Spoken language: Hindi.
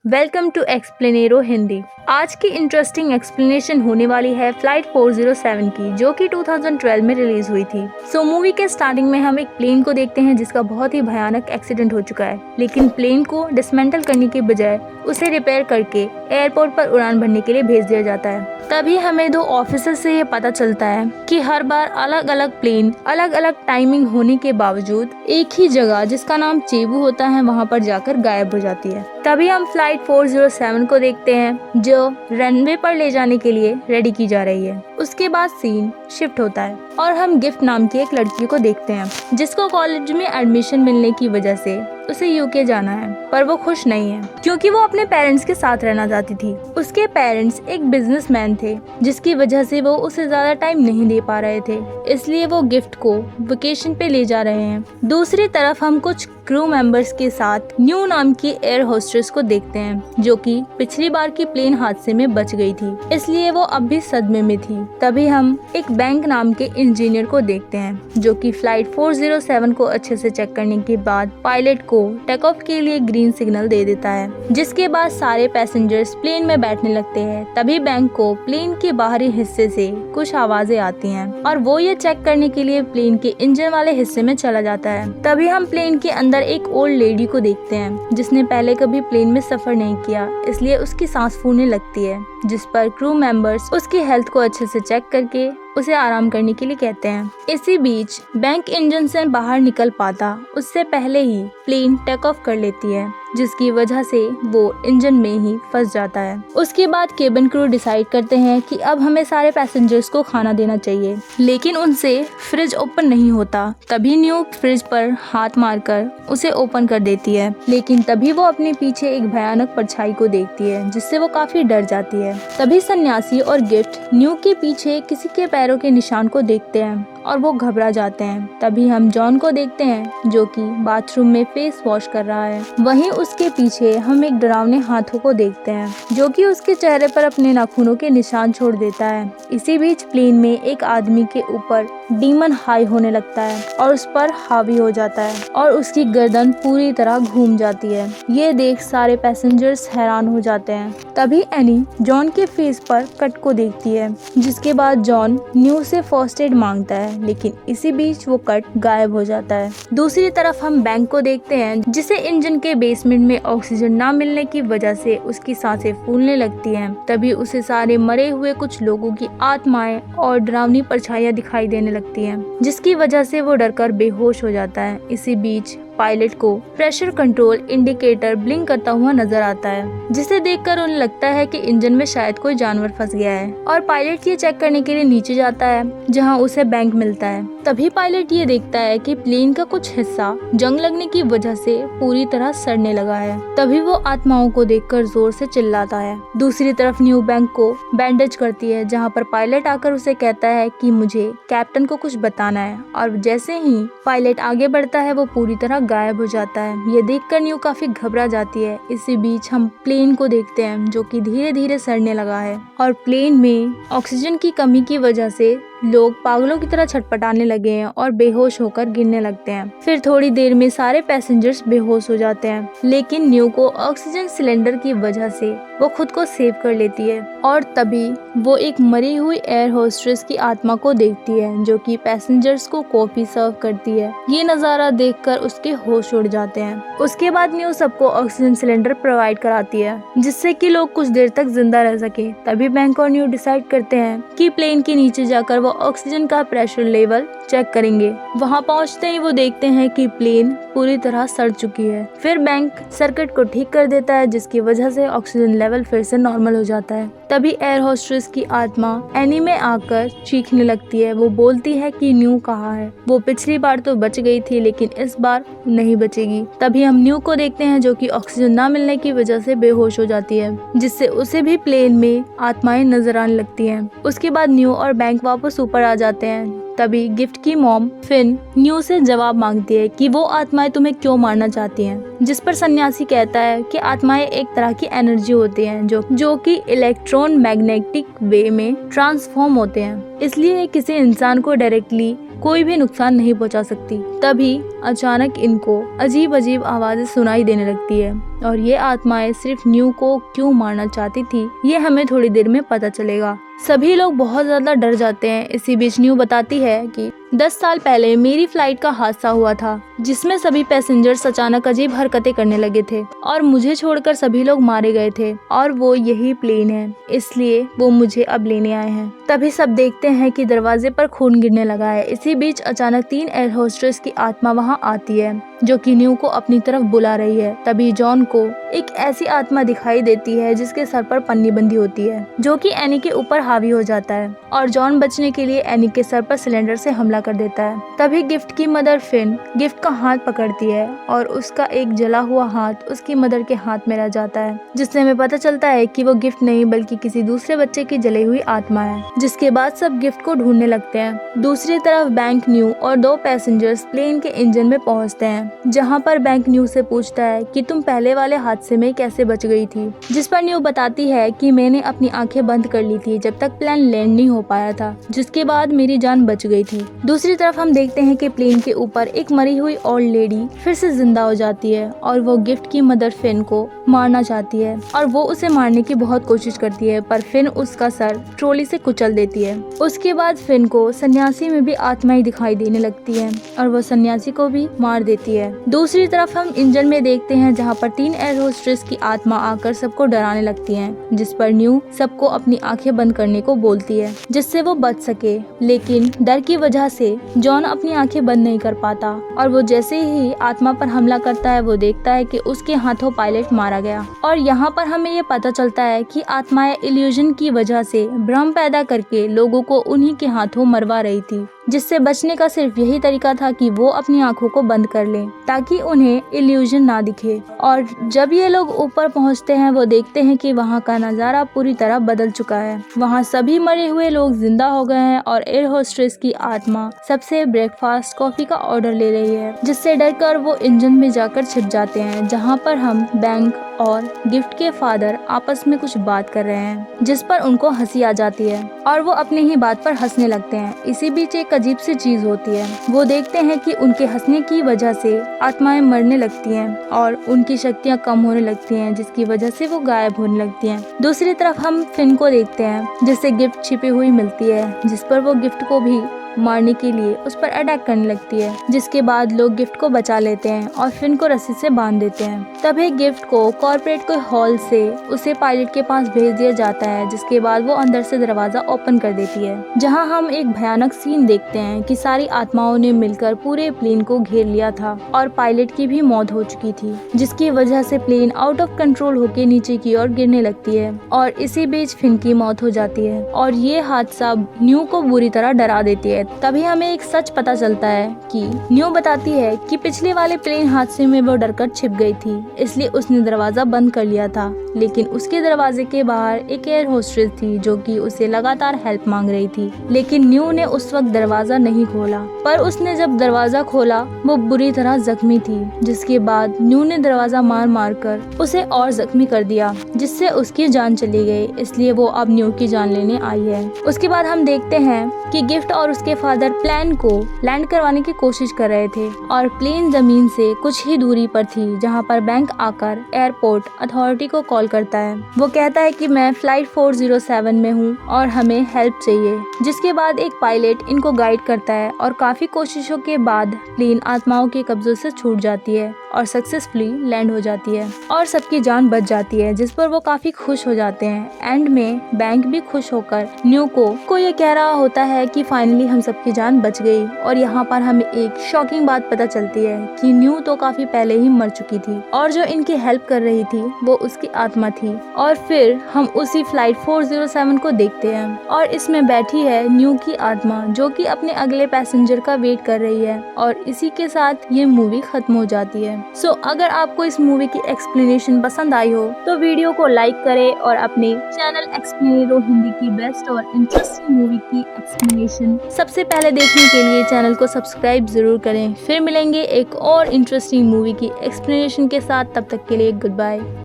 Welcome to एक्सप्लेनेरो Hindi. आज की इंटरेस्टिंग एक्सप्लेनेशन होने वाली है फ्लाइट 407 की, जो कि 2012 में रिलीज हुई थी। मूवी के स्टार्टिंग में हम एक प्लेन को देखते हैं जिसका बहुत ही भयानक एक्सीडेंट हो चुका है, लेकिन प्लेन को डिसमेंटल करने के बजाय उसे रिपेयर करके एयरपोर्ट पर उड़ान भरने के लिए भेज दिया जाता है। तभी हमें दो ऑफिसर से ये पता चलता है कि हर बार अलग अलग प्लेन अलग अलग टाइमिंग होने के बावजूद एक ही जगह जिसका नाम चेबू होता है वहाँ पर जाकर गायब हो जाती है। तभी हम फ्लाइट 407 को देखते हैं जो रनवे पर ले जाने के लिए रेडी की जा रही है। उसके बाद सीन शिफ्ट होता है और हम गिफ्ट नाम की एक लड़की को देखते हैं जिसको कॉलेज में एडमिशन मिलने की वजह से उसे यूके जाना है, पर वो खुश नहीं है क्योंकि वो अपने पेरेंट्स के साथ रहना चाहती थी। उसके पेरेंट्स एक बिजनेसमैन थे जिसकी वजह से वो उसे ज्यादा टाइम नहीं दे पा रहे थे, इसलिए वो गिफ्ट को वेकेशन पे ले जा रहे हैं। दूसरी तरफ हम कुछ क्रू मेंबर्स के साथ न्यू नाम की एयर होस्टेस को देखते हैं जो कि पिछली बार की प्लेन हादसे में बच गई थी, इसलिए वो अब भी सदमे में थी। तभी हम एक बैंक नाम के इंजीनियर को देखते हैं जो कि फ्लाइट 407 को अच्छे से चेक करने के बाद पायलट को टेक ऑफ के लिए ग्रीन सिग्नल दे देता है, जिसके बाद सारे पैसेंजर्स प्लेन में बैठने लगते हैं। तभी बैंक को प्लेन के बाहरी हिस्से से कुछ आवाजें आती हैं और वो ये चेक करने के लिए प्लेन के इंजन वाले हिस्से में चला जाता है। तभी हम प्लेन के अंदर एक ओल्ड लेडी को देखते हैं जिसने पहले कभी प्लेन में सफर नहीं किया, इसलिए उसकी सांस फूलने लगती है, जिस पर क्रू मेंबर्स उसकी हेल्थ को अच्छे से चेक करके उसे आराम करने के लिए कहते हैं। इसी बीच बैंक इंजन से बाहर निकल पाता उससे पहले ही प्लेन टेक ऑफ कर लेती है, जिसकी वजह से वो इंजन में ही फंस जाता है। उसके बाद केबिन क्रू डिसाइड करते हैं कि अब हमें सारे पैसेंजर्स को खाना देना चाहिए, लेकिन उनसे फ्रिज ओपन नहीं होता। तभी न्यू फ्रिज पर हाथ मारकर उसे ओपन कर देती है, लेकिन तभी वो अपने पीछे एक भयानक परछाई को देखती है जिससे वो काफी डर जाती है। तभी सन्यासी और गिफ्ट न्यू के पीछे किसी के पैरों के निशान को देखते हैं और वो घबरा जाते हैं। तभी हम जॉन को देखते हैं जो कि बाथरूम में फेस वॉश कर रहा है। वहीं उसके पीछे हम एक डरावने हाथों को देखते हैं जो कि उसके चेहरे पर अपने नाखूनों के निशान छोड़ देता है। इसी बीच प्लेन में एक आदमी के ऊपर डीमन हाई होने लगता है और उस पर हावी हो जाता है और उसकी गर्दन पूरी तरह घूम जाती है। ये देख सारे पैसेंजर्स हैरान हो जाते हैं। तभी एनी जॉन के फेस पर कट को देखती है, जिसके बाद जॉन न्यू से फर्स्ट एड मांगता है, लेकिन इसी बीच वो कट गायब हो जाता है। दूसरी तरफ हम बैंक को देखते हैं जिसे इंजन के बेसमेंट में ऑक्सीजन ना मिलने की वजह से उसकी सांसें फूलने लगती हैं। तभी उसे सारे मरे हुए कुछ लोगों की आत्माएं और डरावनी परछाइयां दिखाई देने लगती हैं, जिसकी वजह से वो डरकर बेहोश हो जाता है। इसी बीच पायलट को प्रेशर कंट्रोल इंडिकेटर ब्लिंक करता हुआ नजर आता है, जिसे देखकर उन्हें लगता है कि इंजन में शायद कोई जानवर फंस गया है और पायलट ये चेक करने के लिए नीचे जाता है जहां उसे बैंक मिलता है। तभी पायलट ये देखता है कि प्लेन का कुछ हिस्सा जंग लगने की वजह से पूरी तरह सड़ने लगा है। तभी वो आत्माओं को देखकर जोर से चिल्लाता है। दूसरी तरफ न्यू बैंक को बैंडेज करती है, जहाँ पर पायलट आकर उसे कहता है कि मुझे कैप्टन को कुछ बताना है, और जैसे ही पायलट आगे बढ़ता है वो पूरी तरह गायब हो जाता है। ये देखकर न्यू काफी घबरा जाती है। इसी बीच हम प्लेन को देखते हैं जो कि धीरे धीरे सड़ने लगा है और प्लेन में ऑक्सीजन की कमी की वजह से लोग पागलों की तरह छटपटाने लगे हैं और बेहोश होकर गिरने लगते हैं। फिर थोड़ी देर में सारे पैसेंजर्स बेहोश हो जाते हैं, लेकिन न्यू को ऑक्सीजन सिलेंडर की वजह से वो खुद को सेव कर लेती है और तभी वो एक मरी हुई एयर होस्टेस की आत्मा को देखती है जो कि पैसेंजर्स को कॉफी सर्व करती है। ये नजारा देखकर उसके होश उड़ जाते हैं। उसके बाद न्यू सबको ऑक्सीजन सिलेंडर प्रोवाइड कराती है जिससे कि लोग कुछ देर तक जिंदा रह सके। तभी बैंक और न्यू डिसाइड करते हैं कि प्लेन के नीचे जाकर वो ऑक्सीजन का प्रेशर लेवल चेक करेंगे। वहां पहुंचते ही वो देखते हैं कि प्लेन पूरी तरह सड़ चुकी है। फिर बैंक सर्किट को ठीक कर देता है जिसकी वजह से ऑक्सीजन लेवल फिर से नॉर्मल हो जाता है। तभी एयर होस्टेस की आत्मा एनी में आकर चीखने लगती है। वो बोलती है कि न्यू कहाँ है। वो पिछली बार तो बच गई थी लेकिन इस बार नहीं बचेगी। तभी हम न्यू को देखते हैं जो कि ऑक्सीजन ना मिलने की वजह से बेहोश हो जाती है, जिससे उसे भी प्लेन में आत्माएं नजर आने लगती हैं। उसके बाद न्यू और बैंक वापस ऊपर आ जाते हैं। तभी गिफ्ट की मॉम फिन न्यू से जवाब मांगती है कि वो आत्माएं तुम्हें क्यों मारना चाहती हैं, जिस पर सन्यासी कहता है कि आत्माएं एक तरह की एनर्जी होती हैं जो कि इलेक्ट्रोन मैग्नेटिक वे में ट्रांसफॉर्म होते हैं, इसलिए किसी इंसान को डायरेक्टली कोई भी नुकसान नहीं पहुंचा सकती। तभी अचानक इनको अजीब अजीब आवाजें सुनाई देने लगती है और ये आत्माएं सिर्फ न्यू को क्यों मारना चाहती थी ये हमें थोड़ी देर में पता चलेगा। सभी लोग बहुत ज्यादा डर जाते हैं। इसी बीच न्यू बताती है कि 10 साल पहले मेरी फ्लाइट का हादसा हुआ था जिसमें सभी पैसेंजर्स अचानक अजीब हरकतें करने लगे थे और मुझे छोड़कर सभी लोग मारे गए थे और वो यही प्लेन है, इसलिए वो मुझे अब लेने आए हैं। तभी सब देखते हैं कि दरवाजे पर खून गिरने लगा है। इसी बीच अचानक 3 एयर होस्टेस की आत्मा वहां आती है जो कि न्यू को अपनी तरफ बुला रही है। तभी जॉन को एक ऐसी आत्मा दिखाई देती है जिसके सर पर पन्नी बंधी होती है जो कि एनी के ऊपर हावी हो जाता है और जॉन बचने के लिए एनी के सर पर सिलेंडर से हमला कर देता है। तभी गिफ्ट की मदर फिन गिफ्ट का हाथ पकड़ती है और उसका एक जला हुआ हाथ उसकी मदर के हाथ में रह जाता है, जिससे हमें पता चलता है कि वो गिफ्ट नहीं बल्कि किसी दूसरे बच्चे की जली हुई आत्मा है। जिसके बाद सब गिफ्ट को ढूंढने लगते हैं। दूसरी तरफ बैंक न्यू और 2 पैसेंजर्स प्लेन के इंजन में पहुंचते हैं, जहां पर बैंक न्यू से पूछता है कि तुम पहले वाले हादसे में कैसे बच गई थी, जिस पर न्यू बताती है कि मैंने अपनी आंखें बंद कर ली थी जब तक प्लेन लैंड नहीं हो पाया था, जिसके बाद मेरी जान बच गई थी। दूसरी तरफ हम देखते हैं कि प्लेन के ऊपर एक मरी हुई ओल्ड लेडी फिर से जिंदा हो जाती है और वो गिफ्ट की मदर फिन को मारना चाहती है और वो उसे मारने की बहुत कोशिश करती है, पर फिन उसका सर ट्रॉली से कुचल देती है। उसके बाद फिन को सन्यासी में भी आत्माएं दिखाई देने लगती है और वो सन्यासी को भी मार देती है। दूसरी तरफ हम इंजन में देखते हैं जहाँ पर 3 एयर होस्टेस की आत्मा आकर सबको डराने लगती है, जिस पर न्यू सबको अपनी आंखें बंद करने को बोलती है जिससे वो बच सके, लेकिन डर की वजह से जॉन अपनी आंखें बंद नहीं कर पाता और वो जैसे ही आत्मा पर हमला करता है वो देखता है कि उसके हाथों पायलट मारा गया। और यहाँ पर हमें ये पता चलता है कि आत्माएं इल्यूजन की वजह से भ्रम पैदा करके लोगों को उन्हीं के हाथों मरवा रही थी, जिससे बचने का सिर्फ यही तरीका था कि वो अपनी आंखों को बंद कर लें ताकि उन्हें इल्यूजन ना दिखे। और जब ये लोग ऊपर पहुंचते हैं वो देखते हैं कि वहां का नजारा पूरी तरह बदल चुका है। वहां सभी मरे हुए लोग जिंदा हो गए हैं और एयर होस्टेस की आत्मा सबसे ब्रेकफास्ट कॉफी का ऑर्डर ले रही है, जिससे डरकर वो इंजन में जाकर छिप जाते हैं, जहाँ पर हम बैंक और गिफ्ट के फादर आपस में कुछ बात कर रहे हैं जिस पर उनको हंसी आ जाती है और वो अपने ही बात पर हंसने लगते हैं। इसी बीच एक अजीब सी चीज होती है। वो देखते हैं कि उनके हंसने की वजह से आत्माएं मरने लगती हैं और उनकी शक्तियां कम होने लगती हैं, जिसकी वजह से वो गायब होने लगती हैं। दूसरी तरफ हम फिन को देखते हैं जिससे गिफ्ट छिपी हुई मिलती है, जिस पर वो गिफ्ट को भी मारने के लिए उस पर अटैक करने लगती है, जिसके बाद लोग गिफ्ट को बचा लेते हैं और फिन को रस्सी से बांध देते हैं। तभी गिफ्ट को कॉर्पोरेट के हॉल से उसे पायलट के पास भेज दिया जाता है, जिसके बाद वो अंदर से दरवाजा ओपन कर देती है, जहां हम एक भयानक सीन देखते हैं कि सारी आत्माओं ने मिलकर पूरे प्लेन को घेर लिया था और पायलट की भी मौत हो चुकी थी, जिसकी वजह से प्लेन आउट ऑफ कंट्रोल होकर नीचे की ओर गिरने लगती है और इसी बीच फिन की मौत हो जाती है और ये हादसा न्यू को बुरी तरह डरा देती है। तभी हमें एक सच पता चलता है कि न्यू बताती है कि पिछले वाले प्लेन हादसे में वो डरकर छिप गई थी, इसलिए उसने दरवाजा बंद कर लिया था, लेकिन उसके दरवाजे के बाहर एक एयर होस्टेस थी जो कि उसे लगातार हेल्प मांग रही थी, लेकिन न्यू ने उस वक्त दरवाजा नहीं खोला। पर उसने जब दरवाजा खोला वो बुरी तरह जख्मी थी, जिसके बाद न्यू ने दरवाजा मार मार कर उसे और जख्मी कर दिया, जिससे उसकी जान चली गई। इसलिए वो अब न्यू की जान लेने आई है। उसके बाद हम देखते हैं कि गिफ्ट और उसके फादर प्लेन को लैंड करवाने की कोशिश कर रहे थे और प्लेन जमीन से कुछ ही दूरी पर थी, जहां पर बैंक आकर एयरपोर्ट अथॉरिटी को कॉल करता है। वो कहता है कि मैं फ्लाइट 407 में हूँ और हमें हेल्प चाहिए, जिसके बाद एक पायलट इनको गाइड करता है और काफी कोशिशों के बाद प्लेन आत्माओं के कब्जों से छूट जाती है और सक्सेसफुली लैंड हो जाती है और सबकी जान बच जाती है, जिस पर वो काफी खुश हो जाते हैं। एंड में बैंक भी खुश होकर न्यू को ये कह रहा होता है कि फाइनली हम सबकी जान बच गई। और यहाँ पर हमें एक शॉकिंग बात पता चलती है कि न्यू तो काफी पहले ही मर चुकी थी और जो इनकी हेल्प कर रही थी वो उसकी आत्मा थी। और फिर हम उसी फ्लाइट 407 को देखते हैं और इसमें बैठी है न्यू की आत्मा, जो कि अपने अगले पैसेंजर का वेट कर रही है और इसी के साथ ये मूवी खत्म हो जाती है। सो अगर आपको इस मूवी की एक्सप्लेनेशन पसंद आई हो तो वीडियो को लाइक करें और अपने चैनल एक्सप्लेनेरो हिंदी की बेस्ट और इंटरेस्टिंग मूवी की एक्सप्लेनेशन सबसे पहले देखने के लिए चैनल को सब्सक्राइब जरूर करें। फिर मिलेंगे एक और इंटरेस्टिंग मूवी की एक्सप्लेनेशन के साथ, तब तक के लिए गुड बाय।